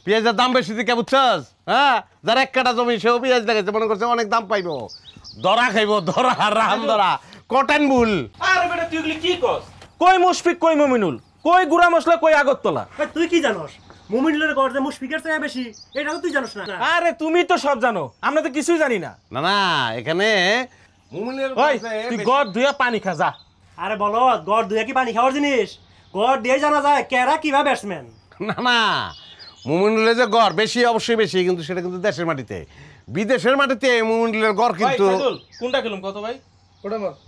পেঁয়াজের দাম বেশি দিকে বুঝছস? হ্যাঁ, যার এক কাটা জমি সেও পেঁয়াজ লাগাইছে, মনে করছে অনেক দাম পাইবো। ধরা খাইবো, ধরা রাম ধরা কটন বুল। আরে বেটা তুই এগুলি কি কস? কই মুশফিক, কই মুমিনুল, কই গুড়া মশলা, কই আগরতলা? তুই কি জানোস? মুমিনুলের গড় যে মুশফিকের চেয়ে বেশি, এটাও তুই জানোস না? আরে তুমি তো সব জানো, আমরা তো কিছুই জানি না। না না, এখানে মুমিনের ওই তুই গড় ধুইয়া পানি খা যা। আরে বলো, গড় দুয়ে কি পানি খাওয়ার জিনিস? গড় দিয়ে জানা যায় কেরা কিভাবে ব্যাটসম্যান। না না, মুমিনুলের যে গড় বেশি, অবশ্যই বেশি, কিন্তু সেটা কিন্তু দেশের মাটিতে। বিদেশের মাটিতে মুমিনুলের গড় কিন্তু কোনটা খেলুম কত ভাই?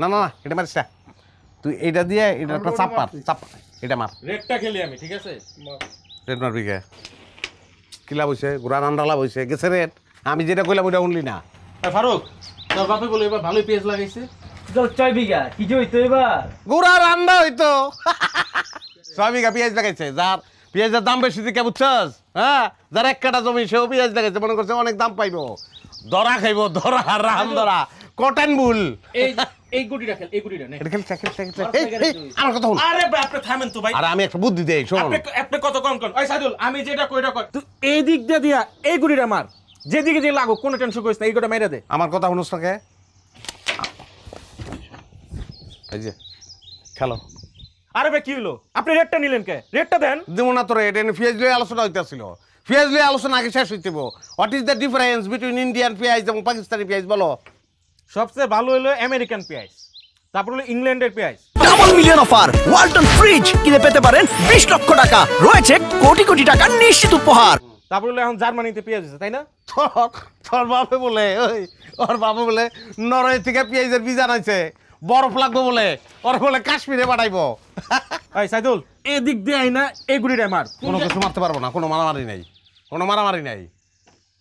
না না না, এটা মারিস না তুই, এইটা দিয়ে এটা একটা চাপ এটা মার। রেডটা খেলি আমি, ঠিক আছে? রেড মারবি কে? কি লাভ হয়েছে? ঘোড়া রান্না লাভ হয়েছে, গেছে রেড। আমি যেটা কইলাম ওইটা শুনলি না। ফারুক, তোর বাপে বলে এবার ভালোই পেঁয়াজ লাগাইছে। 6 বিঘা কি যে হইতো এবার? ঘোড়া রান্না হইতো। 6 বিঘা পেঁয়াজ লাগাইছে, যার পেঁয়াজের দাম বেশি দিকে বুঝছস? হ্যাঁ, যার এক কাটা জমি সেও পেঁয়াজ লাগাইছে, মনে করছে অনেক দাম পাইবো। ধরা খাইবো, ধরা রাম ধরা কটন বুল। এই গুটিটা খেল, এই গুটিটা নে। এটা খেল, আমার কথা শুন। আরে আপনি থামেন তো ভাই। আর আমি একটা বুদ্ধি দেই, শোন। আপনি কত কম কোন? ওই সাইদুল, আমি যেটা কইরা কর, তুই এই দিক দিয়ে দিয়া এই গুটিটা মার, যেদিকে যে লাগো কোনো টেনশন করিস না, এই গোটা মেরে দে। আমার কথা শুনছ না কে? এই যে খেলো। আরে ভাই কি হলো? আপনি রেটটা নিলেন কে? রেটটা দেন। দেবো না তোরে, এটা পেঁয়াজ লিয়ে আলোচনা হইতেছিল। পেঁয়াজ লিয়ে আলোচনা আগে শেষ হইতে। What is the difference between Indian পেঁয়াজ এবং পাকিস্তানি পেঁয়াজ বলো? সবচেয়ে ভালো হলো আমেরিকান পেঁয়াজ, তারপর হলো ইংল্যান্ডের পেঁয়াজ। Double million offer Walton fridge কিনে পেতে পারেন 20 লক্ষ টাকা, রয়েছে কোটি কোটি টাকার নিশ্চিত উপহার। তারপর হলো এখন জার্মানিতে পেঁয়াজ আছে, তাই না? তোর বাপে বলে, ওর বাবা বলে নরওয়ে থেকে পেঁয়াজের বীজ আনাইছে, বরফ লাগবে বলে, ওর বলে কাশ্মীরে পাঠাইবো। এই সাইদুল, এই দিক দিয়ে আইনা এই গুটিটা মার। কোনো কিছু মারতে পারবো না, কোনো মারামারি নাই, কোনো মারামারি নাই।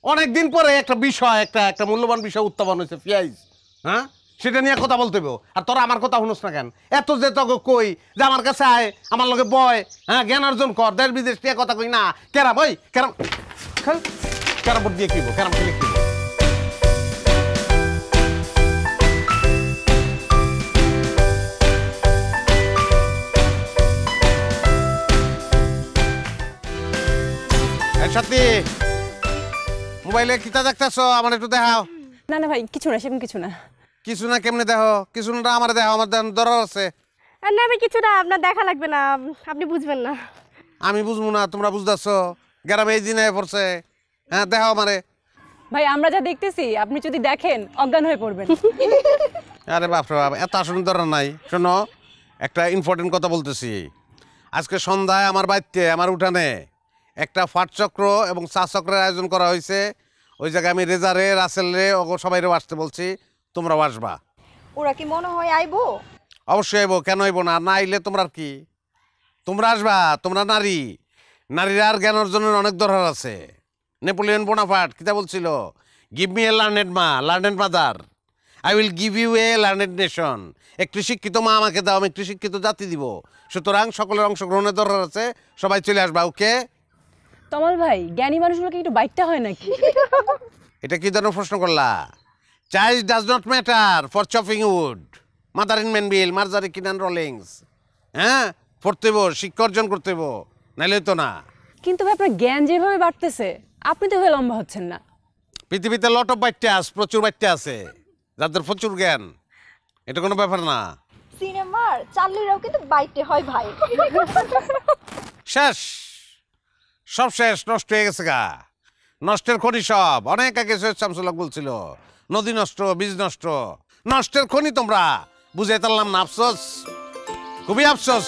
অনেকদিন পরে একটা বিষয়, একটা মূল্যবান বিষয় উত্থাপন হয়েছে, পেঁয়াজ। হ্যাঁ, সেটা নিয়ে কথা বলতে হবে। আর তোরা আমার কথা শুনোস না কেন? এত যে তোকে কই যে আমার কাছে আয়, আমার লগে বয়, হ্যাঁ, জ্ঞান অর্জন কর, দেশ বিদেশ নিয়ে কথা কই না। ক্যারাম, ওই ক্যারাম খেল, ক্যারাম বোর্ড দিয়ে কিনবো, ক্যারাম খেলে কিনবো। সাথী, মোবাইলে কিতা দেখতেছো? আমার একটু দেখাও। না না ভাই, কিছু না, সেরকম কিছু না। কিছু না কেমনে দেখো? কিছু না আমার দেখাও, আমার দরকার আছে। না আমি কিছু না, আপনার দেখা লাগবে না, আপনি বুঝবেন না। আমি বুঝবো না, তোমরা বুঝতেছো? গ্রামে এই দিনে পড়ছে। হ্যাঁ, দেখাও আমারে। ভাই আমরা যা দেখতেছি, আপনি যদি দেখেন অজ্ঞান হয়ে পড়বেন। আরে বাপরে বাপ, এত আসলে দরকার নাই। শোনো, একটা ইম্পর্টেন্ট কথা বলতেছি। আজকে সন্ধ্যায় আমার বাড়িতে, আমার উঠানে একটা ফাটচক্র এবং চা চক্রের আয়োজন করা হয়েছে। ওই জায়গায় আমি রেজারে, রাসেলরে, সবাইরেও আসতে বলছি, তোমরাও আসবা। ওরা কি মনে হয় আইবো? অবশ্যই আইবো, কেন আইবো না? না আইলে তোমরা কি? তোমরা আসবা, তোমরা নারী, নারীরা আর জ্ঞান অর্জনের অনেক দরকার আছে। নেপোলিয়ন বোনাপার্ট কিতা বলছিল? গিভ মি এ লার্নেড মা, learned mother, I will give you a learned nation. একটি শিক্ষিত মা আমাকে দাও, আমি একটি শিক্ষিত জাতি দিব। সুতরাং সকলের অংশগ্রহণের দরকার আছে, সবাই চলে আসবা। ওকে তমাল ভাই, জ্ঞানী মানুষগুলোকে একটু বাইকটা হয় নাকি? এটা কি ধরনের প্রশ্ন করলা? Chaise does not matter for chopping wood, mother in Manville, Marjorie Kinnan Rawlings. হ্যাঁ, পড়তে হইব, শিক্ষা অর্জন করতে হইব, নাইলে তো না। কিন্তু ভাই আপনার জ্ঞান যেভাবে বাড়তেছে, আপনি তো হয়ে লম্বা হচ্ছেন না। পৃথিবীতে লট অফ বাইটে আছে, প্রচুর বাইটে আছে যাদের প্রচুর জ্ঞান। এটা কোনো ব্যাপার না। সিনেমার চার্লিরাও কিন্তু বাইটে হয় ভাই। শেষ, সব শেষ, নষ্ট হয়ে গেছে গা। নষ্টের খনি সব। অনেক আগে সৈয়দ শামসুল হক বলছিল, নদী নষ্ট, বীজ নষ্ট, নষ্টের খনি তোমরা। বুঝাইতারলাম না, আফসোস, খুবই আফসোস,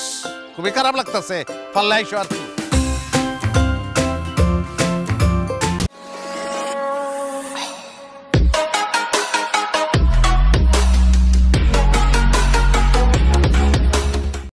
খুবই খারাপ লাগতেছে। পাল্লাই শোয়ার